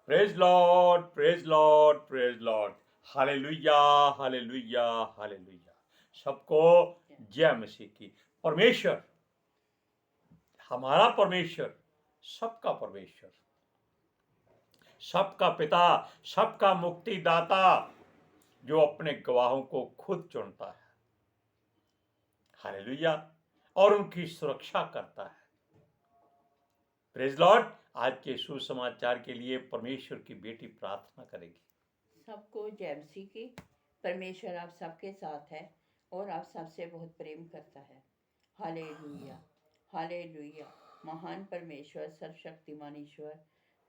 Praise Lord, praise Lord, praise Lord. Hallelujah, hallelujah, hallelujah. सबको जय मसीह की। परमेश्वर, हमारा परमेश्वर, सबका परमेश्वर, सबका पिता, सबका मुक्तिदाता, जो अपने गवाहों को खुद चुनता है। हालेलुया। और उनकी सुरक्षा करता है। Praise Lord. आज के सुसमाचार के लिए परमेश्वर की बेटी प्रार्थना करेगी। सबको जय मसीह की। परमेश्वर आप सबके साथ है और आप सबसे बहुत प्रेम करता है। Hallelujah, hallelujah. महान परमेश्वर, सर्वशक्तिमान ईश्वर,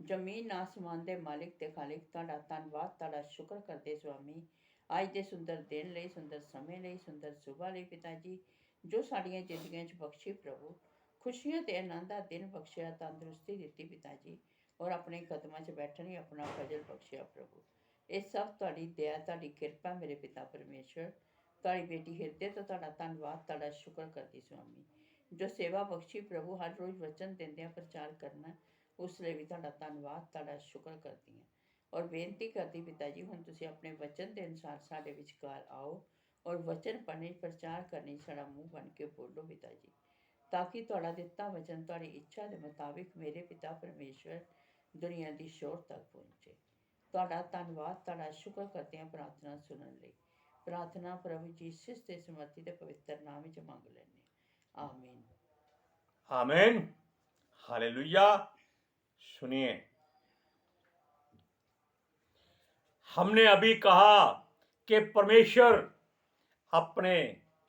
जमीन आसमान दे मालिक ते खालिक, ਤੁਹਾਡਾ ਧੰਨਵਾਦ, ਤੁਹਾਡਾ ਸ਼ੁਕਰ ਕਰਦੇ स्वामी। ਅੱਜ ਦੇ ਸੁੰਦਰ ਦਿਨ ਲਈ, ਸੁੰਦਰ ਸਮੇਂ ਲਈ, ਸੁੰਦਰ ਸੁਬਾਹ ਲਈ ਪਿਤਾ ਜੀ, ਜੋ ਸਾਡੀਆਂ ਜ਼ਿੰਦਗੀਆਂ 'ਚ ਬਖਸ਼ੀ ਪ੍ਰਭੂ। ਖੁਸ਼ੀਆਂ ਤੇ ਆਨੰਦ ਦਾ ਦਿਨ ਬਖਸ਼ਿਆ, ਤੰਦਰੁਸਤੀ ਦਿੱਤੀ ਪਿਤਾ ਜੀ, ਔਰ ਆਪਣੇ ਕਦਮਾਂ 'ਚ ਬੈਠਣ ਲਈ ਆਪਣਾ ਫਜ਼ਲ ਬਖਸ਼ਿਆ ਪ੍ਰਭੂ। ਇਹ ਸਭ ਤੁਹਾਡੀ ਦਇਆ, ਤੁਹਾਡੀ ਕਿਰਪਾ ਮੇਰੇ ਪਿਤਾ ਪਰਮੇਸ਼ਵਰ। ਤੁਹਾਡੀ ਬੇਟੀ ਹਿਰਦੇ ਤੋਂ ਤੁਹਾਡਾ ਧੰਨਵਾਦ, ਤੁਹਾਡਾ ਸ਼ੁਕਰ ਕਰਦੀ स्वामी। ਜੋ ਸੇਵਾ ਬਖਸ਼ੀ ਪ੍ਰਭੂ, ਹਰ ਰੋਜ਼ ਵਚਨ ਦਿੰਦਿਆਂ ਪ੍ਰਚਾਰ ਕਰਨਾ, ਉਸ ਲਈ ਵੀ ਤੁਹਾਡਾ ਧੰਨਵਾਦ, ਤੁਹਾਡਾ ਸ਼ੁਕਰ ਕਰਦੀ ਹਾਂ। ਔਰ ਬੇਨਤੀ ਕਰਦੀ ਪਿਤਾ ਜੀ, ਹੁਣ ਤੁਸੀਂ ਆਪਣੇ ਵਚਨ ਦੇ ਅਨੁਸਾਰ ਸਾਡੇ ਵਿਚਕਾਰ ਆਓ ਔਰ ਵਚਨ ਪੜ੍ਹਨੇ, ਪ੍ਰਚਾਰ ਕਰਨੀ, ਸਾਡਾ ਮੂੰਹ ਬਣ ਕੇ ਬੋਲੋ ਪਿਤਾ ਜੀ, ਤਾਂ ਕਿ ਤੁਹਾਡਾ ਦਿੱਤਾ ਵਚਨ ਤੁਹਾਡੀ ਇੱਛਾ ਦੇ ਮੁਤਾਬਿਕ ਮੇਰੇ ਪਿਤਾ ਪਰਮੇਸ਼ਵਰ ਦੁਨੀਆ ਦੀ ਸ਼ੋਰ ਤੱਕ ਪਹੁੰਚੇ। ਤੁਹਾਡਾ ਧੰਨਵਾਦ, ਤੁਹਾਡਾ ਸ਼ੁਕਰ ਕਰਦੇ ਹਾਂ ਪ੍ਰਾਰਥਨਾ ਸੁਣਨ ਲਈ। ਪ੍ਰਾਰਥਨਾ ਪ੍ਰਭੂ ਯੀਸ਼ੂ ਦੇ ਸਮਰਥੀ ਤੇ ਪਵਿੱਤਰ ਨਾਮ ਵਿੱਚ ਮੰਗ ਲੈਂਦੇ ਹਾਂ, आमीन। आमीन। हालेलुया। सुनिए, हमने अभी कहा कि परमेश्वर अपने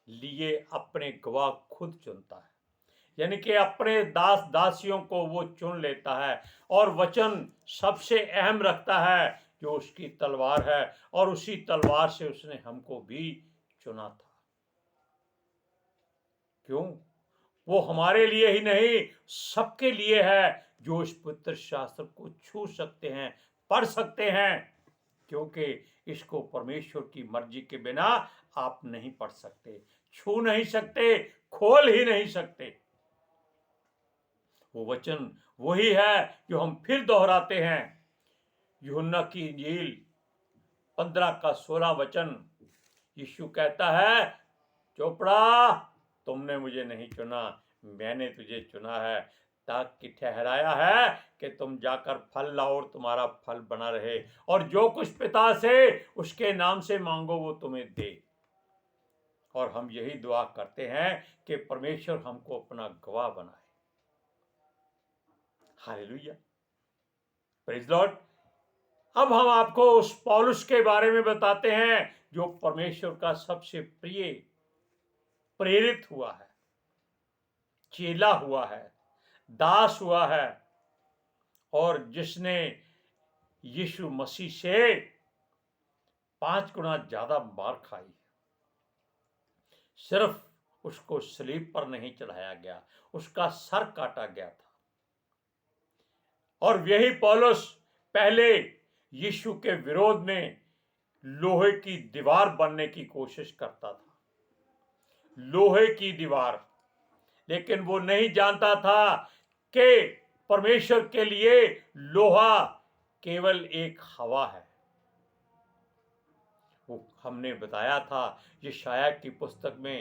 लिए अपने गवाह खुद चुनता है, यानी कि अपने दास दासियों को वो चुन लेता है और वचन सबसे अहम रखता है जो उसकी तलवार है, और उसी तलवार से उसने हमको भी चुना था। क्यों? वो हमारे लिए ही नहीं, सबके लिए है जो इस पवित्र शास्त्र को छू सकते हैं, पढ़ सकते हैं, क्योंकि इसको परमेश्वर की मर्जी के बिना आप नहीं पढ़ सकते, छू नहीं सकते, खोल ही नहीं सकते। वो वचन वही है जो हम फिर दोहराते हैं। यूहन्ना की इंजील 15 का 16 वचन, यीशु कहता है, चोपड़ा, तुमने मुझे नहीं चुना, मैंने तुझे चुना है, ताकि ठहराया है कि तुम जाकर फल लाओ और तुम्हारा फल बना रहे, और जो कुछ पिता से उसके नाम से मांगो वो तुम्हें दे। और हम यही दुआ करते हैं कि परमेश्वर हमको अपना गवाह बनाए। Hallelujah, praise Lord. अब हम आपको उस पौलुस के बारे में बताते हैं जो परमेश्वर का सबसे प्रिय प्रेरित हुआ है, चेला हुआ है, दास हुआ है, और जिसने यीशु मसीह से 5 गुना ज्यादा मार खाई। सिर्फ उसको सलीब पर नहीं चढ़ाया गया, उसका सर काटा गया था। और यही पौलुस पहले यीशु के विरोध में लोहे की दीवार बनने की कोशिश करता था, लोहे की दीवार। लेकिन वो नहीं जानता था कि परमेश्वर के लिए लोहा केवल एक हवा है। वो हमने बताया था यशाया की पुस्तक में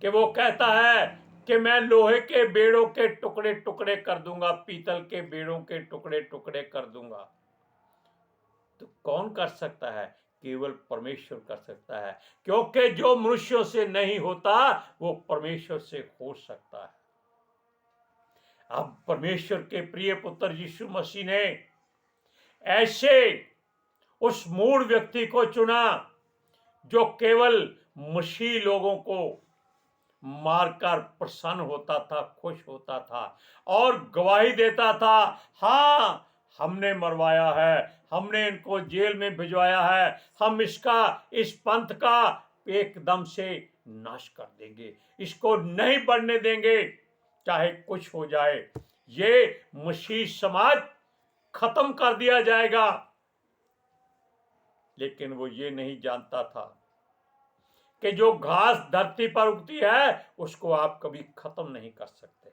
कि वो कहता है कि मैं लोहे के बेड़ों के टुकड़े टुकड़े कर दूंगा, पीतल के बेड़ों के टुकड़े टुकड़े कर दूंगा। तो कौन कर सकता है? केवल परमेश्वर कर सकता है, क्योंकि जो मनुष्यों से नहीं होता वो परमेश्वर से हो सकता है। अब परमेश्वर के प्रिय पुत्र यीशु मसीह ने ऐसे उस मूढ़ व्यक्ति को चुना जो केवल मसीह लोगों को मारकर प्रसन्न होता था, खुश होता था और गवाही देता था, हाँ हमने मरवाया है, हमने इनको जेल में भिजवाया है, हम इस पंथ का एकदम से नाश कर देंगे, इसको नहीं बढ़ने देंगे, चाहे कुछ हो जाए, ये मसीह समाज खत्म कर दिया जाएगा। लेकिन वो ये नहीं जानता था कि जो घास धरती पर उगती है उसको आप कभी खत्म नहीं कर सकते,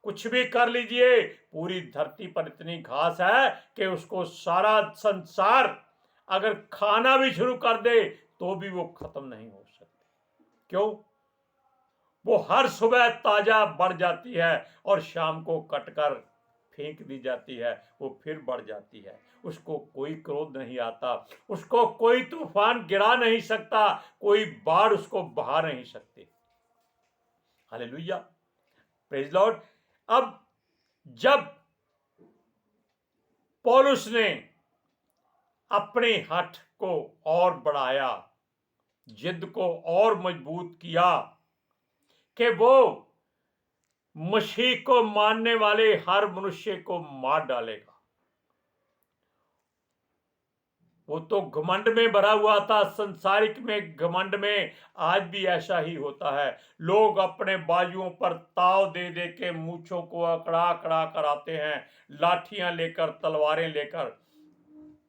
कुछ भी कर लीजिए, पूरी धरती पर इतनी घास है कि उसको सारा संसार अगर खाना भी शुरू कर दे तो भी वो खत्म नहीं हो सकती। क्यों? वो हर सुबह ताजा बढ़ जाती है और शाम को कटकर फेंक दी जाती है, वो फिर बढ़ जाती है। उसको कोई क्रोध नहीं आता, उसको कोई तूफान गिरा नहीं सकता, कोई बाढ़ उसको बहा नहीं सकती। Hallelujah, praise Lord. अब जब पौलुस ने अपने हठ को और बढ़ाया, जिद को और मजबूत किया कि वो मसीह को मानने वाले हर मनुष्य को मार डालेगा। वो तो घमंड में भरा हुआ था, संसारिक में घमंड में। आज भी ऐसा ही होता है। लोग अपने बाजुओं पर ताव दे दे के मूछों को अकड़ा अकड़ा कर आते हैं, लाठियां लेकर, तलवारें लेकर।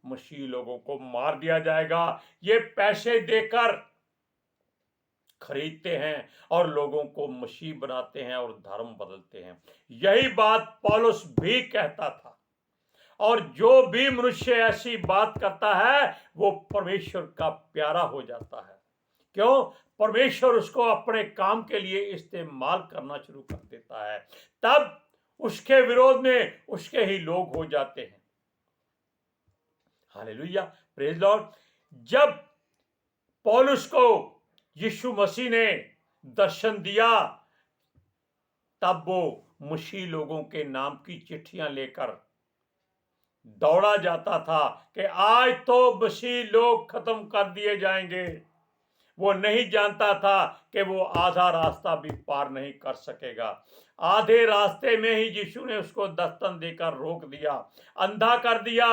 मसीह लोगों को मार दिया जाएगा, ये पैसे देकर खरीदते हैं और लोगों को मसीह बनाते हैं और धर्म बदलते हैं। यही बात पौलुस भी कहता था। और जो भी मनुष्य ऐसी बात करता है वो परमेश्वर का प्यारा हो जाता है। क्यों? परमेश्वर उसको अपने काम के लिए इस्तेमाल करना शुरू कर देता है। तब उसके विरोध में उसके ही लोग हो जाते हैं। Hallelujah, praise Lord. जब पौलुस को यीशु मसीह ने दर्शन दिया तब वो मसीह लोगों के नाम की चिट्ठियां लेकर दौड़ा जाता था कि आज तो मसीह लोग खत्म कर दिए जाएंगे। वो नहीं जानता था कि वो आधा रास्ता भी पार नहीं कर सकेगा। आधे रास्ते में ही यीशु ने उसको दस्तन देकर रोक दिया, अंधा कर दिया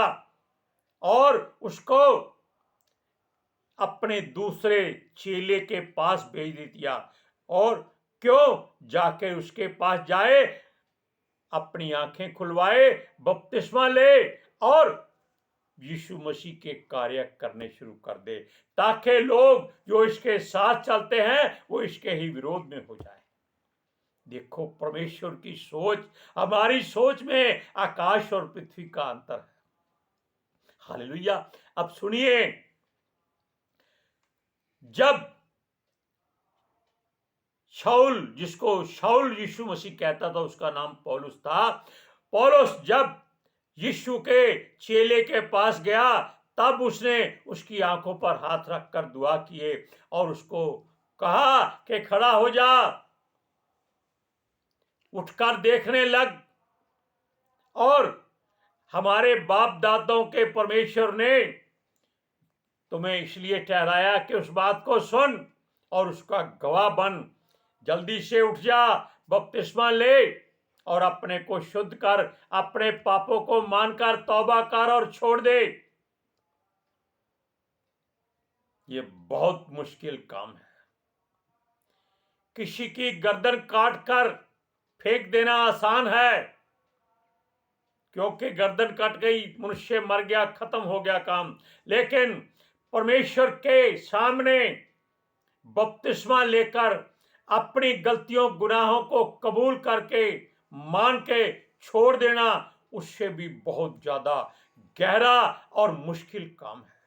और उसको अपने दूसरे चेले के पास भेज दिया। और क्यों जाके उसके पास जाए, अपनी आंखें खुलवाए, बपतिस्मा ले और यीशु मसीह के कार्य करने शुरू कर दे, ताकि लोग जो इसके साथ चलते हैं वो इसके ही विरोध में हो जाए। देखो, परमेश्वर की सोच हमारी सोच में आकाश और पृथ्वी का अंतर है। हालेलुया। अब सुनिए, जब शाऊल, जिसको शाऊल यीशु मसीह कहता था, उसका नाम पौलुस था। पौलुस जब यीशु के चेले के पास गया तब उसने उसकी आंखों पर हाथ रखकर दुआ किए और उसको कहा कि खड़ा हो जा, उठकर देखने लग। और हमारे बाप दादाओं के परमेश्वर ने तुम्हें इसलिए ठहराया कि उस बात को सुन और उसका गवाह बन। जल्दी से उठ जा, बपतिस्मा ले और अपने को शुद्ध कर, अपने पापों को मानकर तौबा कर और छोड़ दे। ये बहुत मुश्किल काम है। किसी की गर्दन काट कर फेंक देना आसान है, क्योंकि गर्दन कट गई, मनुष्य मर गया, खत्म हो गया काम। लेकिन परमेश्वर के सामने बपतिस्मा लेकर अपनी गलतियों गुनाहों को कबूल करके मान के छोड़ देना, उससे भी बहुत ज्यादा गहरा और मुश्किल काम है।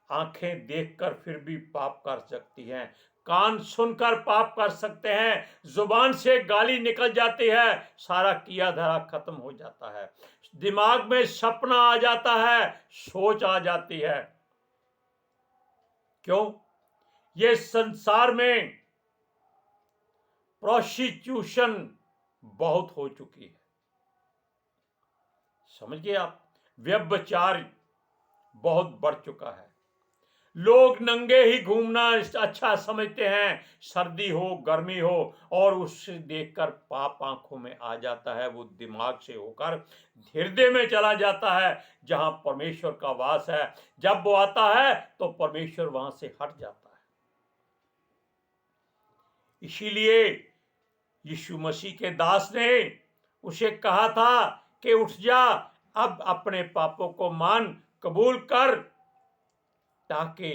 आंखें देखकर फिर भी पाप कर सकती हैं, कान सुनकर पाप कर सकते हैं, जुबान से गाली निकल जाती है, सारा किया धरा खत्म हो जाता है, दिमाग में सपना आ जाता है, सोच आ जाती है। क्यों? ये संसार में प्रोस्टिट्यूशन बहुत हो चुकी है। समझ गए आप? व्यभिचार बहुत बढ़ चुका है। लोग नंगे ही घूमना अच्छा समझते हैं, सर्दी हो गर्मी हो, और उससे देखकर पाप आंखों में आ जाता है। वो दिमाग से होकर हृदय में चला जाता है जहां परमेश्वर का वास है। जब वो आता है तो परमेश्वर वहां से हट जाता है। इसीलिए यीशु मसीह के दास ने उसे कहा था कि उठ जा, अब अपने पापों को मान, कबूल कर, ताकि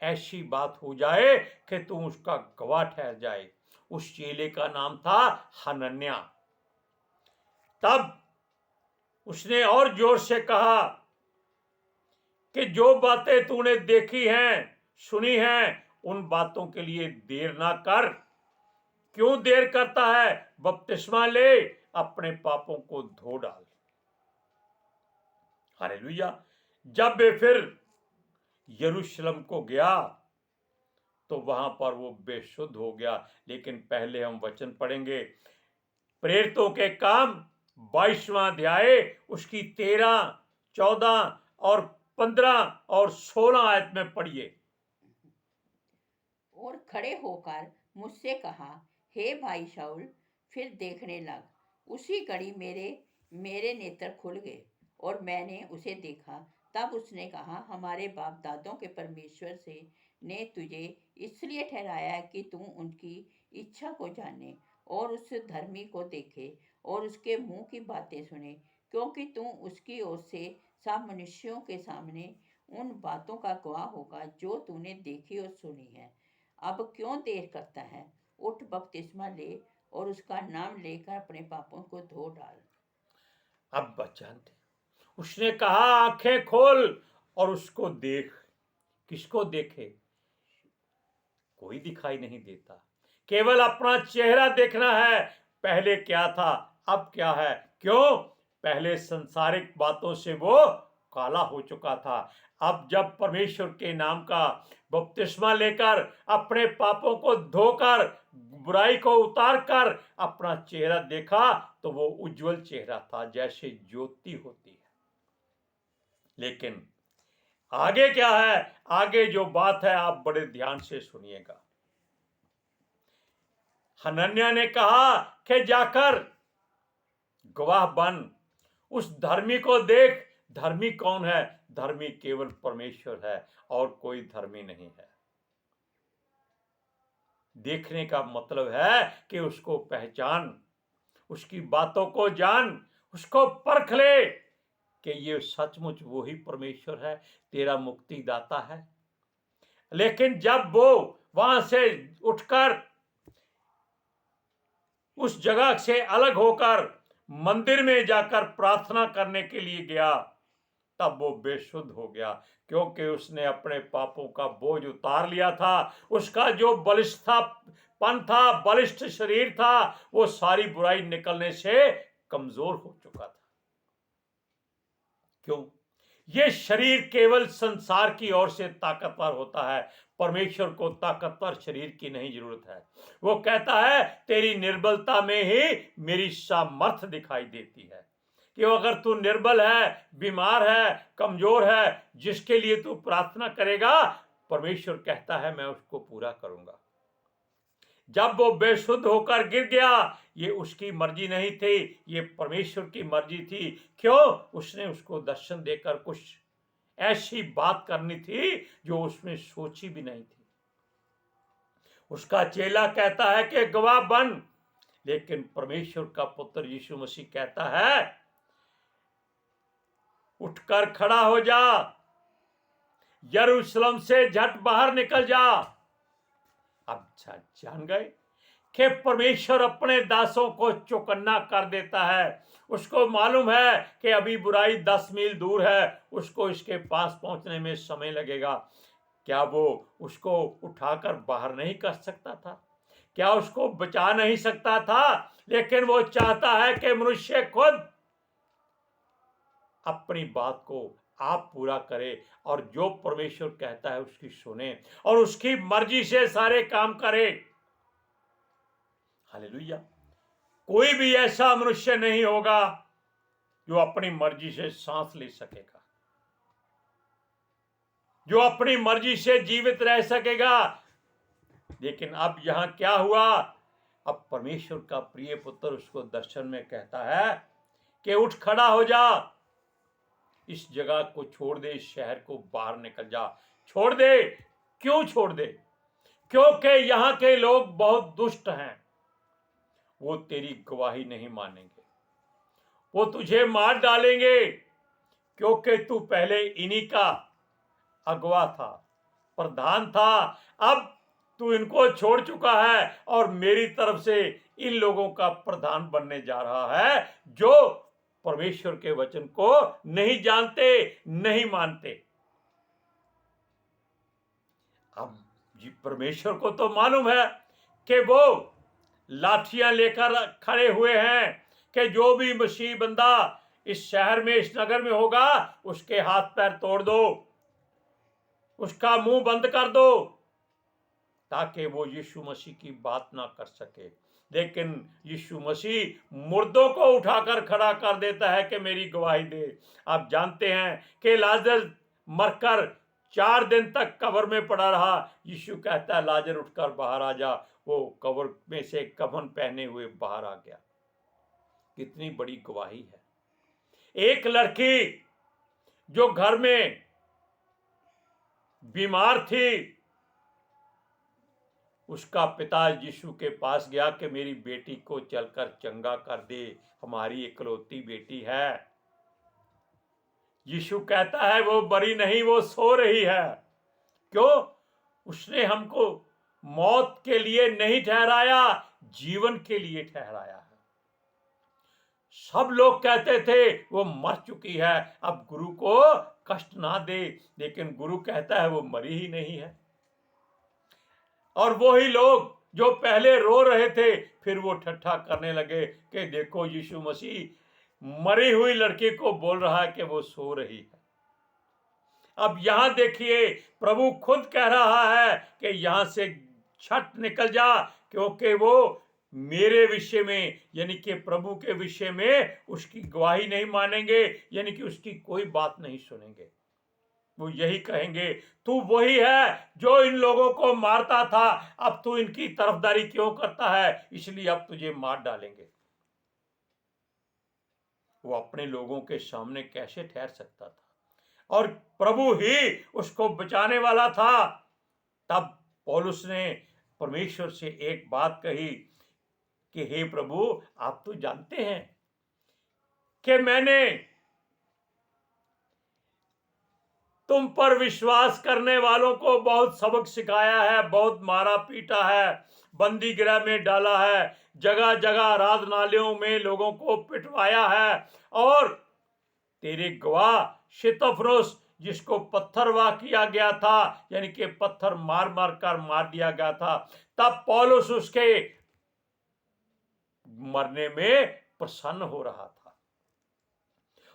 ऐसी बात हो जाए कि तू उसका गवाह ठहर जाए, उस चेले का नाम था हनन्या। तब उसने और जोर से कहा कि जो बातें तूने देखी हैं, सुनी हैं, उन बातों के लिए देर ना कर। क्यों देर करता है? बपतिस्मा ले, अपने पापों को धो डाल। हालेलुया। जब वे फिर यरूशलेम को गया तो वहां पर वो बेशुद्ध हो गया। लेकिन पहले हम वचन पढ़ेंगे, प्रेरितों के काम 22वां अध्याय, उसकी 13, 14 और 15 और 16 आयत में पढ़िए। और खड़े होकर मुझसे कहा, हे भाई शाऊल, फिर देखने लग। उसी घड़ी मेरे मेरे नेत्र खुल गए और मैंने उसे देखा। तब उसने कहा, हमारे बाप दादों के परमेश्वर से ने तुझे इसलिए ठहराया है कि तू उनकी इच्छा को जाने और उस धर्मी को देखे और उसके मुंह की बातें सुने, क्योंकि तू उसकी ओर से सब मनुष्यों के सामने उन बातों का गवाह होगा जो तूने देखी और सुनी है। अब क्यों देर करता है? उठ, बपतिस्मा ले और उसका नाम लेकर अपने पापों को धो डाल। अब जानते, उसने कहा आंखें खोल और उसको देख। किसको देखे? कोई दिखाई नहीं देता, केवल अपना चेहरा देखना है। पहले क्या था, अब क्या है? क्यों? पहले संसारिक बातों से वो काला हो चुका था। अब जब परमेश्वर के नाम का बपतिस्मा लेकर अपने पापों को धोकर बुराई को उतार कर अपना चेहरा देखा तो वो उज्जवल चेहरा था, जैसे ज्योति होती है। लेकिन आगे क्या है? आगे जो बात है आप बड़े ध्यान से सुनिएगा। हनन्या ने कहा कि जाकर गवाह बन, उस धर्मी को देख। धर्मी कौन है? धर्मी केवल परमेश्वर है और कोई धर्मी नहीं है। देखने का मतलब है कि उसको पहचान, उसकी बातों को जान, उसको परख ले कि ये सचमुच वो ही परमेश्वर है, तेरा मुक्तिदाता है। लेकिन जब वो वहां से उठकर उस जगह से अलग होकर मंदिर में जाकर प्रार्थना करने के लिए गया, तब वो बेशुद्ध हो गया, क्योंकि उसने अपने पापों का बोझ उतार लिया था। उसका जो बलिष्ठपन था, बलिष्ठ शरीर था, वो सारी बुराई निकलने से कमजोर हो चुका था। क्यों? ये शरीर केवल संसार की ओर से ताकतवर होता है। परमेश्वर को ताकतवर शरीर की नहीं जरूरत है। वो कहता है तेरी निर्बलता में ही मेरी सामर्थ दिखाई देती है। कि अगर तू निर्बल है, बीमार है, कमजोर है, जिसके लिए तू प्रार्थना करेगा, परमेश्वर कहता है मैं उसको पूरा करूंगा। जब वो बेशुद्ध होकर गिर गया, ये उसकी मर्जी नहीं थी, ये परमेश्वर की मर्जी थी। क्यों? उसने उसको दर्शन देकर कुछ ऐसी बात करनी थी जो उसने सोची भी नहीं थी। उसका चेला कहता है कि गवाह बन, लेकिन परमेश्वर का पुत्र यीशु मसीह कहता है उठकर खड़ा हो जा, यरूशलेम से झट बाहर निकल जा। अब जान गए कि परमेश्वर अपने दासों को चौकन्ना कर देता है। उसको मालूम है कि अभी बुराई 10 मील दूर है, उसको इसके पास पहुंचने में समय लगेगा। क्या वो उसको उठाकर बाहर नहीं कर सकता था? क्या उसको बचा नहीं सकता था? लेकिन वो चाहता है कि मनुष्य खुद अपनी बात को आप पूरा करे और जो परमेश्वर कहता है उसकी सुने और उसकी मर्जी से सारे काम करे। हालेलुया। कोई भी ऐसा मनुष्य नहीं होगा जो अपनी मर्जी से सांस ले सकेगा, जो अपनी मर्जी से जीवित रह सकेगा। लेकिन अब यहां क्या हुआ? अब परमेश्वर का प्रिय पुत्र उसको दर्शन में कहता है कि उठ खड़ा हो जा, इस जगह को छोड़ दे, इस शहर को बाहर निकल जा। छोड़ दे। क्यों छोड़ दे? क्योंकि यहां के लोग बहुत दुष्ट हैं, वो तेरी गवाही नहीं मानेंगे, वो तुझे मार डालेंगे, क्योंकि तू पहले इन्हीं का अगवा था, प्रधान था। अब तू इनको छोड़ चुका है और मेरी तरफ से इन लोगों का प्रधान बनने जा रहा है जो परमेश्वर के वचन को नहीं जानते, नहीं मानते। अब जी परमेश्वर को तो मालूम है कि वो लाठियां लेकर खड़े हुए हैं कि जो भी मसीह बंदा इस शहर में, इस नगर में होगा, उसके हाथ पैर तोड़ दो, उसका मुंह बंद कर दो, ताकि वो यीशु मसीह की बात ना कर सके। लेकिन यीशु मसीह मुर्दों को उठाकर खड़ा कर देता है कि मेरी गवाही दे। आप जानते हैं कि लाजर मरकर 4 दिन तक कब्र में पड़ा रहा। यीशु कहता है लाजर उठकर बाहर आ जा। वो कब्र में से कफन पहने हुए बाहर आ गया। कितनी बड़ी गवाही है। एक लड़की जो घर में बीमार थी, उसका पिता यीशु के पास गया कि मेरी बेटी को चलकर चंगा कर दे, हमारी इकलौती बेटी है। यीशु कहता है वो मरी नहीं, वो सो रही है। क्यों? उसने हमको मौत के लिए नहीं ठहराया, जीवन के लिए ठहराया है। सब लोग कहते थे वो मर चुकी है, अब गुरु को कष्ट ना दे, लेकिन गुरु कहता है वो मरी ही नहीं है। और वही लोग जो पहले रो रहे थे, फिर वो ठट्ठा करने लगे कि देखो यीशु मसीह मरी हुई लड़की को बोल रहा है कि वो सो रही है। अब यहां देखिए प्रभु खुद कह रहा है कि यहां से छट निकल जा, क्योंकि वो मेरे विषय में यानी कि प्रभु के विषय में उसकी गवाही नहीं मानेंगे, यानी कि उसकी कोई बात नहीं सुनेंगे। वो यही कहेंगे तू वही है जो इन लोगों को मारता था, अब तू इनकी तरफदारी क्यों करता है, इसलिए अब तुझे मार डालेंगे। वो अपने लोगों के सामने कैसे ठहर सकता था, और प्रभु ही उसको बचाने वाला था। तब पौलुस ने परमेश्वर से एक बात कही कि हे प्रभु, आप तो जानते हैं कि मैंने तुम पर विश्वास करने वालों को बहुत सबक सिखाया है, बहुत मारा पीटा है, बंदी गृह में डाला है, जगह जगह आराधनालयों में लोगों को पिटवाया है। और तेरे गवाह स्तिफनुस, जिसको पत्थरवाह किया गया था, यानी कि पत्थर मार मार कर मार दिया गया था, तब पौलुस उसके मरने में प्रसन्न हो रहा था।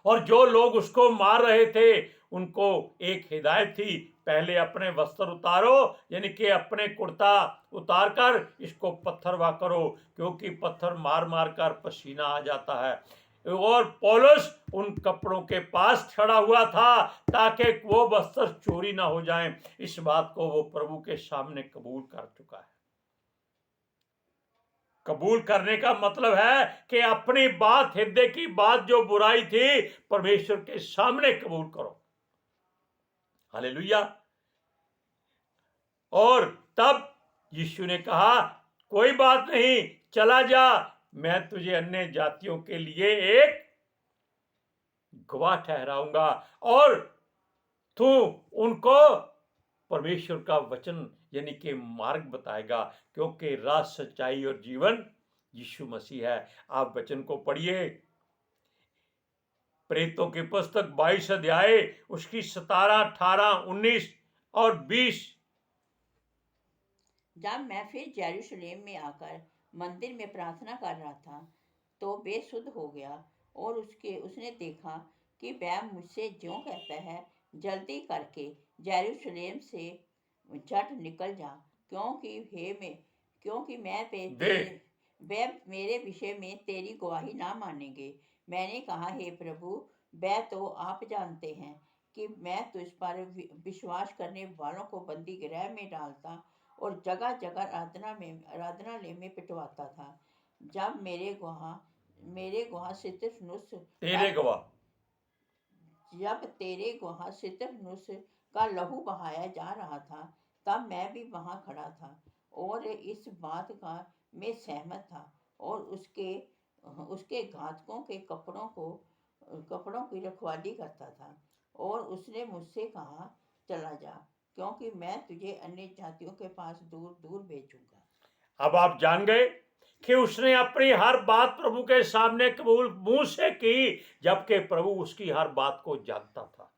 और जो लोग उसको मार रहे थे उनको एक हिदायत थी, पहले अपने वस्त्र उतारो, यानी कि अपने कुर्ता उतार कर इसको पत्थरवाह करो, क्योंकि पत्थर मार मार कर पसीना आ जाता है। और पौलुस उन कपड़ों के पास खड़ा हुआ था ताकि वो वस्त्र चोरी ना हो जाएं। इस बात को वो प्रभु के सामने कबूल कर चुका है। कबूल करने का मतलब है कि अपनी बात, हृदय की बात जो बुराई थी, परमेश्वर के सामने कबूल करो। हालेलुया। और तब यीशु ने कहा कोई बात नहीं, चला जा, मैं तुझे अन्य जातियों के लिए एक गवाह ठहराऊंगा, और तू उनको परमेश्वर का वचन यानी कि मार्ग बताएगा, क्योंकि राह, सच्चाई और जीवन यीशु मसीह है। आप वचन को पढ़िए, प्रेरितों की पुस्तक 22 अध्याय उसकी 17, 18, 19 और 20। जब मैं फिर यरूशलेम में आकर मंदिर में प्रार्थना कर रहा था तो बेसुध हो गया, और उसने देखा कि वह मुझसे ज्यों कहता है, जल्दी करके यरूशलेम से झट निकल जा, क्योंकि मैं दे वे मेरे विषय में तेरी गवाही ना मानेंगे। मैंने कहा हे प्रभु, वह तो आप जानते हैं कि मैं तुझ पर विश्वास करने वालों को बंदी गृह में डालता और जगह जगह आराधनालय में पिटवाता था। जब मेरे गवाह स्तिफनुस का तेरे गवाह जब तेरे गवाह स्तिफनुस का लहू बहाया जा रहा था, तब मैं भी वहां खड़ा था और इस बात का मैं सहमत था, और उसके घातकों के कपड़ों की रखवाली करता था। और उसने मुझसे कहा, चला जा, क्योंकि मैं तुझे अन्य जातियों के पास दूर दूर भेजूंगा। अब आप जान गए कि उसने अपनी हर बात प्रभु के सामने कबूल मुंह से की, जबकि प्रभु उसकी हर बात को जानता था।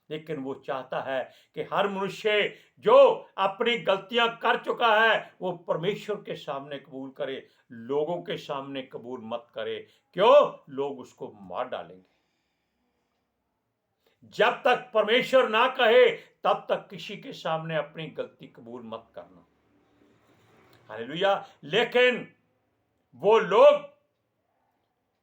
लेकिन वो चाहता है कि हर मनुष्य जो अपनी गलतियां कर चुका है वो परमेश्वर के सामने कबूल करे, लोगों के सामने कबूल मत करे। क्यों? लोग उसको मार डालेंगे। जब तक परमेश्वर ना कहे तब तक किसी के सामने अपनी गलती कबूल मत करना। हालेलुया। लेकिन वो लोग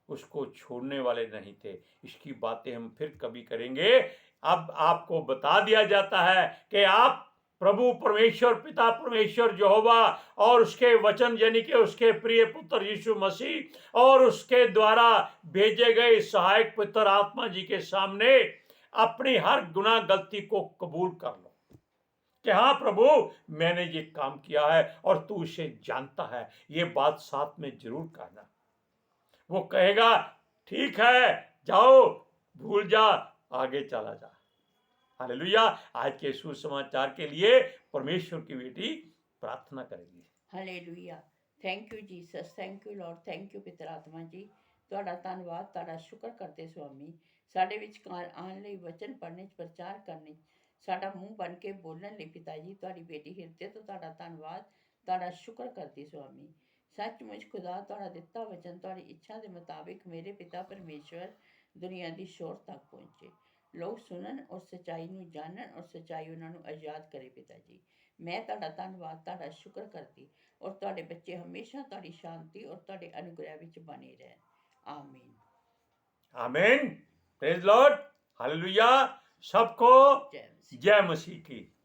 उसको छोड़ने वाले नहीं थे। इसकी बातें हम फिर कभी करेंगे। अब आपको बता दिया जाता है कि आप प्रभु परमेश्वर पिता परमेश्वर यहोवा और उसके वचन यानी कि उसके प्रिय पुत्र यीशु मसीह और उसके द्वारा भेजे गए सहायक पुत्र आत्मा जी के सामने अपनी हर गुनाह गलती को कबूल कर लो कि हाँ प्रभु, मैंने ये काम किया है और तू इसे जानता है। ये बात साथ में जरूर कहना। वो कहेगा ठीक है, जाओ, भूल जा, आगे चला जा। हालेलुया। आज के सुसमाचार के लिए परमेश्वर की बेटी प्रार्थना करेगी। Hallelujah. Thank you Jesus, thank you Lord, thank you पितर आत्मा जी। ਤੁਹਾਡਾ ਧੰਨਵਾਦ, ਤੁਹਾਡਾ ਸ਼ੁਕਰ ਕਰਦੇ ਸੁਆਮੀ। ਸਾਡੇ ਵਿਚਕਾਰ ਆਉਣ ਲਈ, ਵਚਨ ਪੜ੍ਹਨੇ 'ਚ, ਪ੍ਰਚਾਰ ਕਰਨੇ 'ਚ, ਸਾਡਾ ਮੂੰਹ ਬਣ ਕੇ ਬੋਲਣ ਲਈ ਪਿਤਾ ਜੀ, ਤੁਹਾਡੀ ਬੇਟੀ ਹਿਰਦੇ ਤੋਂ ਤੁਹਾਡਾ ਧੰਨਵਾਦ, ਤੁਹਾਡਾ ਸ਼ੁਕਰ ਕਰਦੀ ਸੁਆਮੀ। ਸੱਚਮੁੱਚ ਖੁਦਾ, ਤੁਹਾਡਾ ਦਿੱਤਾ ਵਚਨ ਤੁਹਾਡੀ ਇੱਛਾ ਦੇ ਮੁਤਾबिक ਮੇਰੇ ਪਿਤਾ ਪਰਮੇਸ਼ਵਰ ਦੁਨੀਆ ਦੀ ਸ਼ੋਰ ਤੱਕ ਪਹੁੰਚੇ। ਲੋਕ ਸੁਣਨ ਔਰ ਸੱਚਾਈ ਨੂੰ ਜਾਣਨ ਔਰ ਸੱਚਾਈ ਉਹਨਾਂ ਨੂੰ ਆਜ਼ਾਦ ਕਰੇ ਪਿਤਾ ਜੀ। ਮੈਂ ਤੁਹਾਡਾ ਧੰਨਵਾਦ, ਤੁਹਾਡਾ ਸ਼ੁਕਰ ਕਰਦੀ ਔਰ ਤੁਹਾਡੇ ਬੱਚੇ ਹਮੇਸ਼ਾ ਤੁਹਾਡੀ ਸ਼ਾਂਤੀ ਔਰ ਤੁਹਾਡੇ ਅਨੁਗ੍ਰਹਿ ਵਿੱਚ ਬਣੇ ਰਹਿਣ। आमीन। आमीन। Praise Lord. हालेलुया। सबको जय मसीह। जय मसीह की।